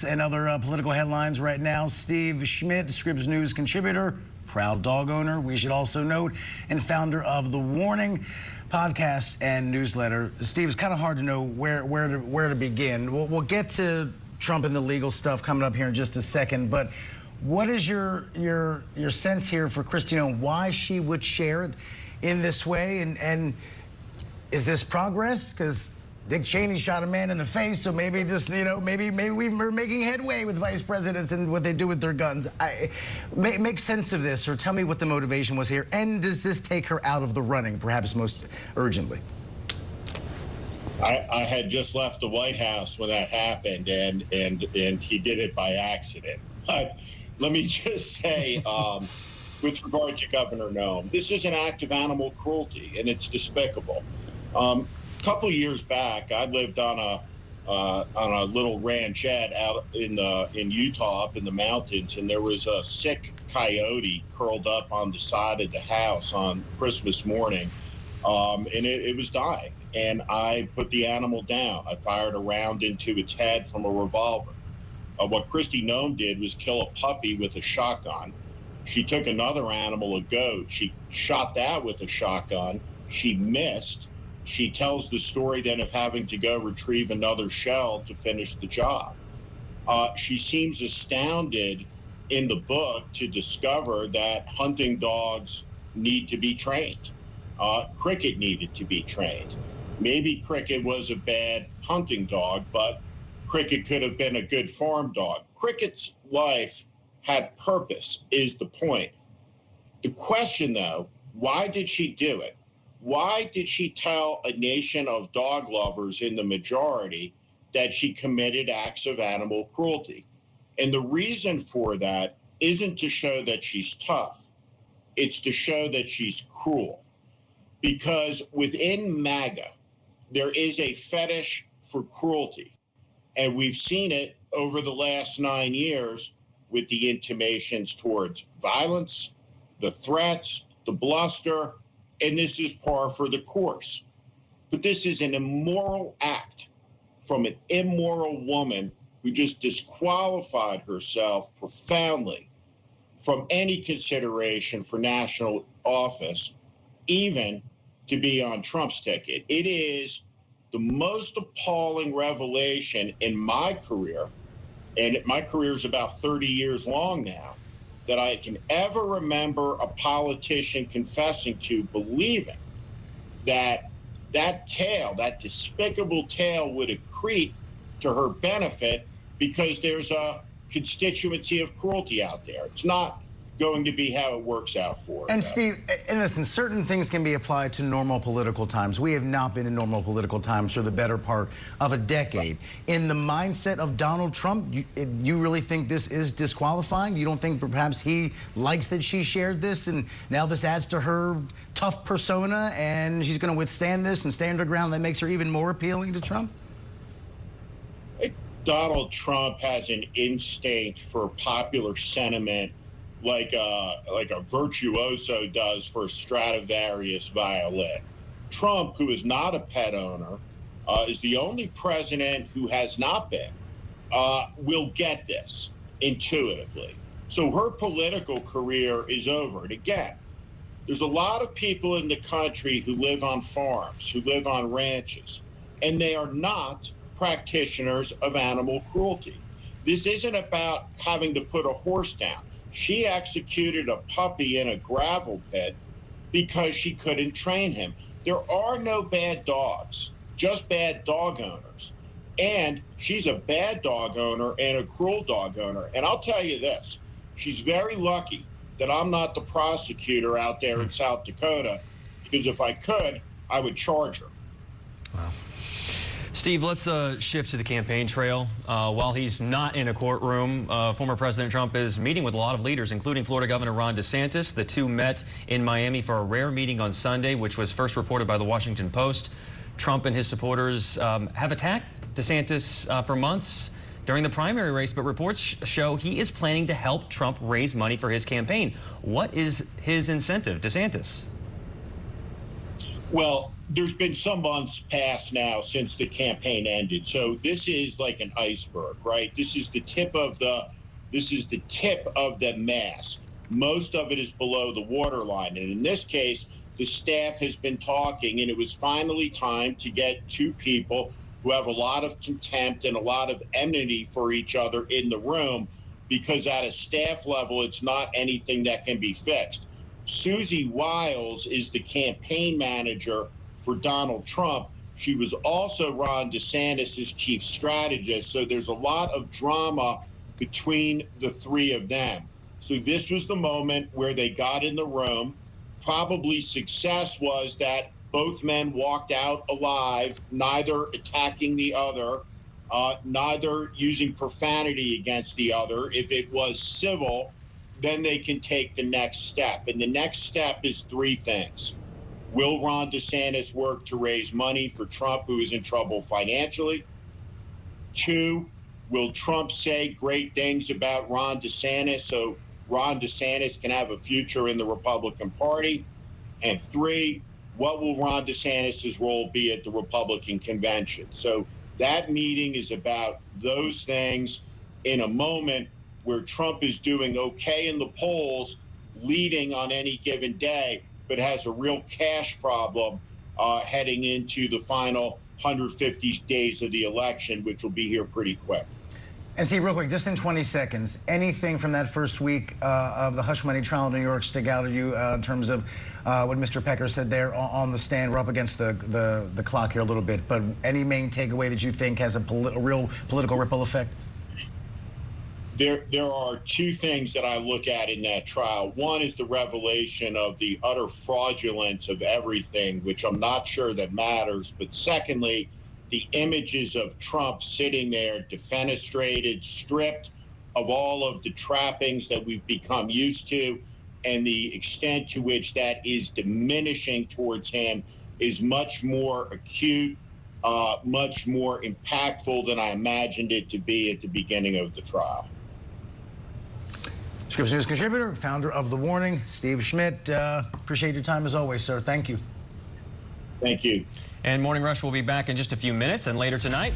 And other political headlines right now. Steve Schmidt, Scripps News contributor, proud dog owner, we should also note, and founder of The Warning podcast and newsletter. Steve, it's kind of hard to know where to begin. We'll get to Trump and the legal stuff coming up here in just a second, but what is your sense here for Kristi Noem, why she would share it in this way, and is this progress? Because Dick Cheney shot a man in the face, so maybe just, maybe we're making headway with vice presidents and what they do with their guns. Make sense of this, or tell me what the motivation was here. And does this take her out of the running, perhaps most urgently? I had just left the White House when that happened, and he did it by accident. But let me just say, with regard to Governor Noem, this is an act of animal cruelty, and it's despicable. A couple of years back, I lived on a little ranchette out in Utah, up in the mountains, and there was a sick coyote curled up on the side of the house on Christmas morning, and it was dying. And I put the animal down. I fired a round into its head from a revolver. What Kristi Noem did was kill a puppy with a shotgun. She took another animal, a goat. She shot that with a shotgun. She missed. She tells the story then of having to go retrieve another shell to finish the job. She seems astounded in the book to discover that hunting dogs need to be trained. Cricket needed to be trained. Maybe Cricket was a bad hunting dog, but Cricket could have been a good farm dog. Cricket's life had purpose, is the point. The question, though, why did she do it? Why did she tell a nation of dog lovers in the majority that she committed acts of animal cruelty? And the reason for that isn't to show that she's tough. It's to show that she's cruel. Because within MAGA, there is a fetish for cruelty. And we've seen it over the last 9 years with the intimations towards violence, the threats, the bluster, and this is par for the course. But this is an immoral act from an immoral woman who just disqualified herself profoundly from any consideration for national office, even to be on Trump's ticket. It is the most appalling revelation in my career, and my career is about 30 years long now, that I can ever remember a politician confessing to, believing that that tale, that despicable tale, would accrete to her benefit because there's a constituency of cruelty out there. It's not going to be how it works out for her. And Steve, and listen, certain things can be applied to normal political times. We have not been in normal political times for the better part of a decade. In the mindset of Donald Trump, you really think this is disqualifying? You don't think perhaps he likes that she shared this, and now this adds to her tough persona, and she's going to withstand this and stand her ground, that makes her even more appealing to Trump? Donald Trump has an instinct for popular sentiment like a virtuoso does for a Stradivarius violin. Trump, who is not a pet owner, is the only president who has not been, will get this intuitively. So her political career is over. And again, there's a lot of people in the country who live on farms, who live on ranches, and they are not practitioners of animal cruelty. This isn't about having to put a horse down. She executed a puppy in a gravel pit because she couldn't train him. There are no bad dogs, just bad dog owners. And she's a bad dog owner and a cruel dog owner. And I'll tell you this, she's very lucky that I'm not the prosecutor out there in South Dakota, because if I could, I would charge her. Wow. Steve, let's shift to the campaign trail. While he's not in a courtroom, former President Trump is meeting with a lot of leaders, including Florida Governor Ron DeSantis. The two met in Miami for a rare meeting on Sunday, which was first reported by the Washington Post. Trump and his supporters have attacked DeSantis for months during the primary race, but reports show he is planning to help Trump raise money for his campaign. What is his incentive, DeSantis? Well, there's been some months past now since the campaign ended. So this is like an iceberg, right? This is the tip of the mask. Most of it is below the waterline. And in this case, the staff has been talking, and it was finally time to get two people who have a lot of contempt and a lot of enmity for each other in the room, because at a staff level, it's not anything that can be fixed. Susie Wiles is the campaign manager for Donald Trump. She was also Ron DeSantis' chief strategist. So there's a lot of drama between the three of them. So this was the moment where they got in the room. Probably success was that both men walked out alive, neither attacking the other, neither using profanity against the other. If it was civil, then they can take the next step. And the next step is three things. Will Ron DeSantis work to raise money for Trump, who is in trouble financially? 2, will Trump say great things about Ron DeSantis so Ron DeSantis can have a future in the Republican Party? And 3, what will Ron DeSantis' role be at the Republican convention? So that meeting is about those things in a moment where Trump is doing okay in the polls, leading on any given day, but has a real cash problem heading into the final 150 days of the election, which will be here pretty quick. And Steve, real quick, just in 20 seconds, anything from that first week of the hush money trial in New York stick out at you in terms of what Mr. Pecker said there on the stand? We're up against the clock here a little bit, but any main takeaway that you think has a real political ripple effect? There are two things that I look at in that trial. One is the revelation of the utter fraudulence of everything, which I'm not sure that matters. But secondly, the images of Trump sitting there defenestrated, stripped of all of the trappings that we've become used to, and the extent to which that is diminishing towards him is much more acute, much more impactful than I imagined it to be at the beginning of the trial. Scripps News contributor, founder of The Warning, Steve Schmidt. Appreciate your time as always, sir. Thank you. Thank you. And Morning Rush will be back in just a few minutes, and later tonight.